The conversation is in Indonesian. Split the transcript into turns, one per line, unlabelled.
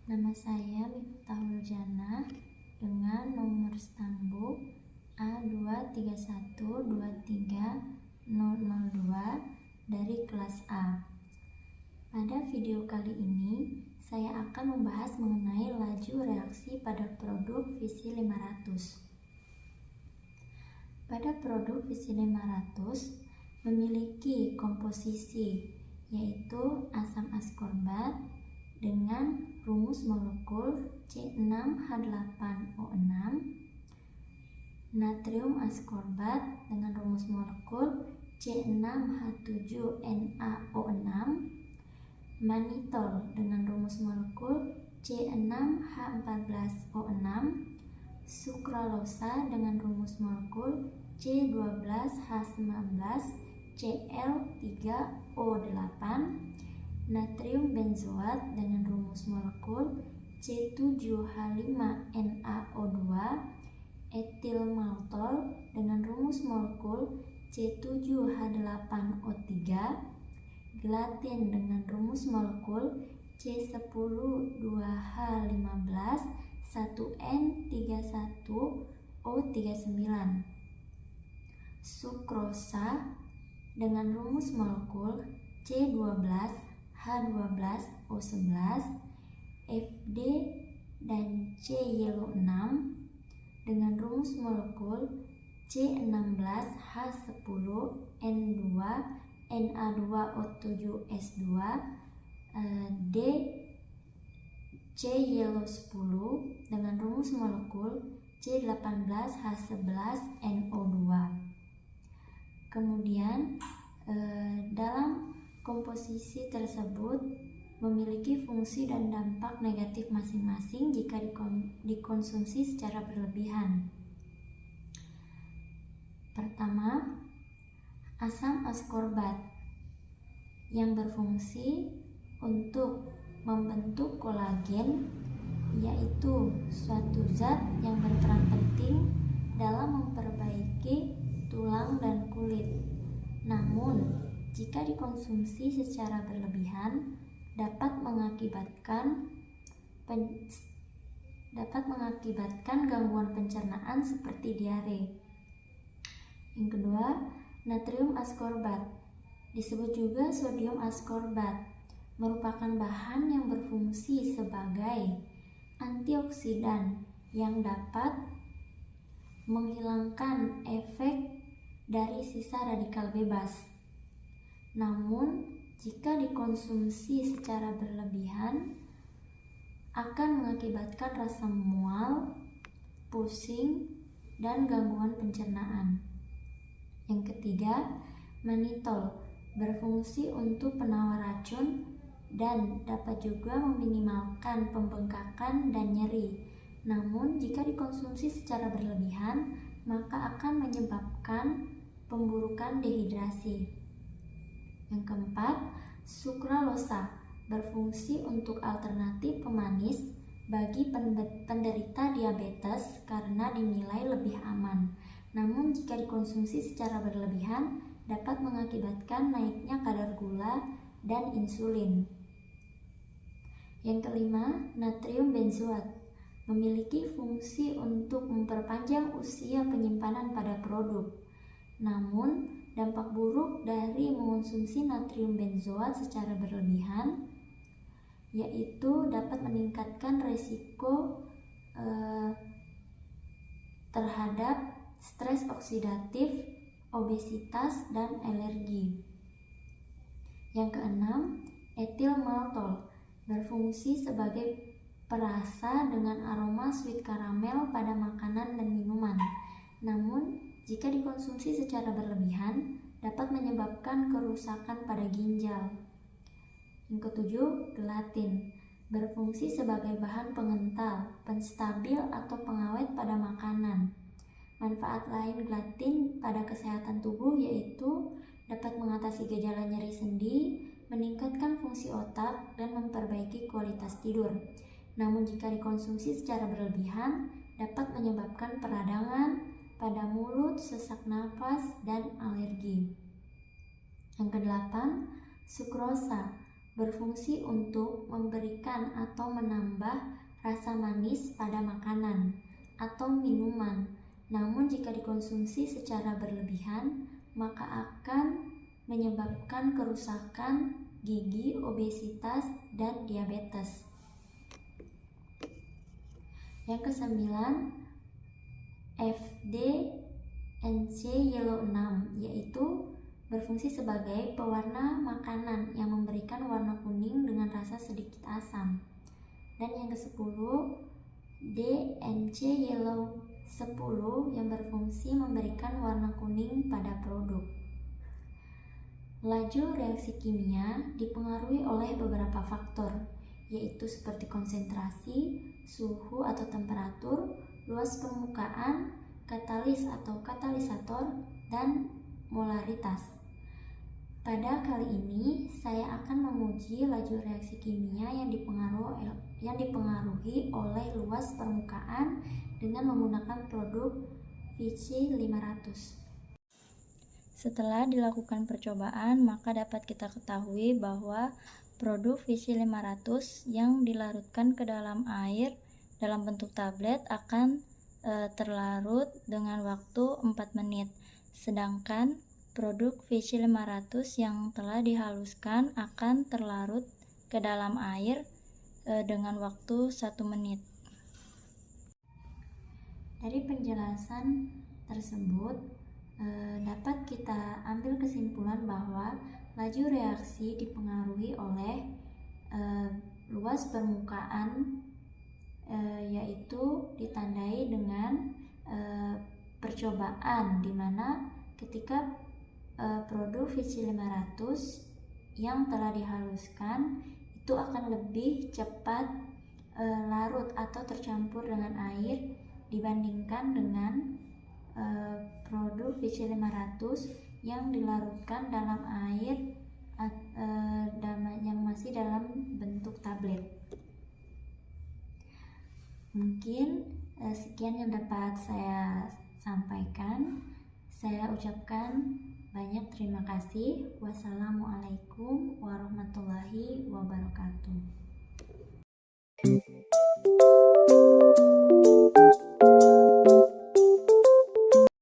Nama saya Miftahul Jannah dengan nomor stambuk A23123002 dari kelas A. Pada video kali ini, saya akan membahas mengenai laju reaksi pada produk Visi 500. Pada produk Visi 500 memiliki komposisi yaitu asam askorbat dengan rumus molekul C6H8O6, natrium askorbat dengan rumus molekul C6H7NaO6, manitol dengan rumus molekul C6H14O6, sukralosa dengan rumus molekul C12H19Cl3O8, natrium benzoat dengan rumus molekul C7H5NaO2, etil maltol dengan rumus molekul C7H8O3, gelatin dengan rumus molekul C10-2H15 1N31O39, sukrosa dengan rumus molekul C12H12O11, Fd dan CY6 dengan rumus molekul C16H10N2Na2O7S2, D CY10 dengan rumus molekul C18H11NO2. Kemudian dalam komposisi tersebut memiliki fungsi dan dampak negatif masing-masing jika dikonsumsi secara berlebihan. Pertama, asam askorbat yang berfungsi untuk membentuk kolagen, yaitu suatu zat yang berperan penting dalam memperbaiki tulang dan kulit. Namun, jika dikonsumsi secara berlebihan dapat mengakibatkan gangguan pencernaan seperti diare. Yang kedua, natrium askorbat, disebut juga sodium askorbat, merupakan bahan yang berfungsi sebagai antioksidan yang dapat menghilangkan efek dari sisa radikal bebas. Namun, jika dikonsumsi secara berlebihan akan mengakibatkan rasa mual, pusing, dan gangguan pencernaan. Yang ketiga, manitol berfungsi untuk penawar racun dan dapat juga meminimalkan pembengkakan dan nyeri. Namun, jika dikonsumsi secara berlebihan, maka akan menyebabkan pemburukan dehidrasi. Yang keempat, sukralosa berfungsi untuk alternatif pemanis bagi penderita diabetes karena dinilai lebih aman. Namun, jika dikonsumsi secara berlebihan, dapat mengakibatkan naiknya kadar gula dan insulin. Yang kelima, natrium benzoat memiliki fungsi untuk memperpanjang usia penyimpanan pada produk. Namun, dampak buruk dari mengonsumsi natrium benzoat secara berlebihan yaitu dapat meningkatkan resiko terhadap stres oksidatif, obesitas, dan alergi. Yang keenam, etil maltol berfungsi sebagai perasa dengan aroma sweet karamel pada makanan dan minuman. Namun, jika dikonsumsi secara berlebihan, dapat menyebabkan kerusakan pada ginjal. Yang ketujuh, gelatin berfungsi sebagai bahan pengental, penstabil, atau pengawet pada makanan. Manfaat lain gelatin pada kesehatan tubuh yaitu dapat mengatasi gejala nyeri sendi, meningkatkan fungsi otak, dan memperbaiki kualitas tidur. Namun jika dikonsumsi secara berlebihan, dapat menyebabkan peradangan pada mulut, sesak napas, dan alergi. Yang kedelapan, sukrosa berfungsi untuk memberikan atau menambah rasa manis pada makanan atau minuman. Namun jika dikonsumsi secara berlebihan, maka akan menyebabkan kerusakan gigi, obesitas, dan diabetes. Yang kesembilan, FD-NC Yellow 6, yaitu berfungsi sebagai pewarna makanan yang memberikan warna kuning dengan rasa sedikit asam. Dan yang ke-10, DNC Yellow 10 yang berfungsi memberikan warna kuning pada produk. Laju reaksi kimia dipengaruhi oleh beberapa faktor, yaitu seperti konsentrasi, suhu atau temperatur, luas permukaan, katalis atau katalisator, dan molaritas. Pada kali ini, saya akan menguji laju reaksi kimia yang dipengaruhi oleh luas permukaan dengan menggunakan produk Vichy 500. Setelah dilakukan percobaan, maka dapat kita ketahui bahwa produk Vichy 500 yang dilarutkan ke dalam air dalam bentuk tablet akan terlarut dengan waktu 4 menit. Sedangkan produk Vichy 500 yang telah dihaluskan akan terlarut ke dalam air dengan waktu 1 menit. Dari penjelasan tersebut, dapat kita ambil kesimpulan bahwa laju reaksi dipengaruhi oleh luas permukaan, yaitu ditandai dengan percobaan, di mana ketika produk Vichy 500 yang telah dihaluskan itu akan lebih cepat larut atau tercampur dengan air dibandingkan dengan produk Vichy 500 yang dilarutkan dalam air yang masih dalam bentuk tablet. Mungkin sekian yang dapat saya sampaikan. Saya ucapkan banyak terima kasih. Wassalamualaikum warahmatullahi wabarakatuh.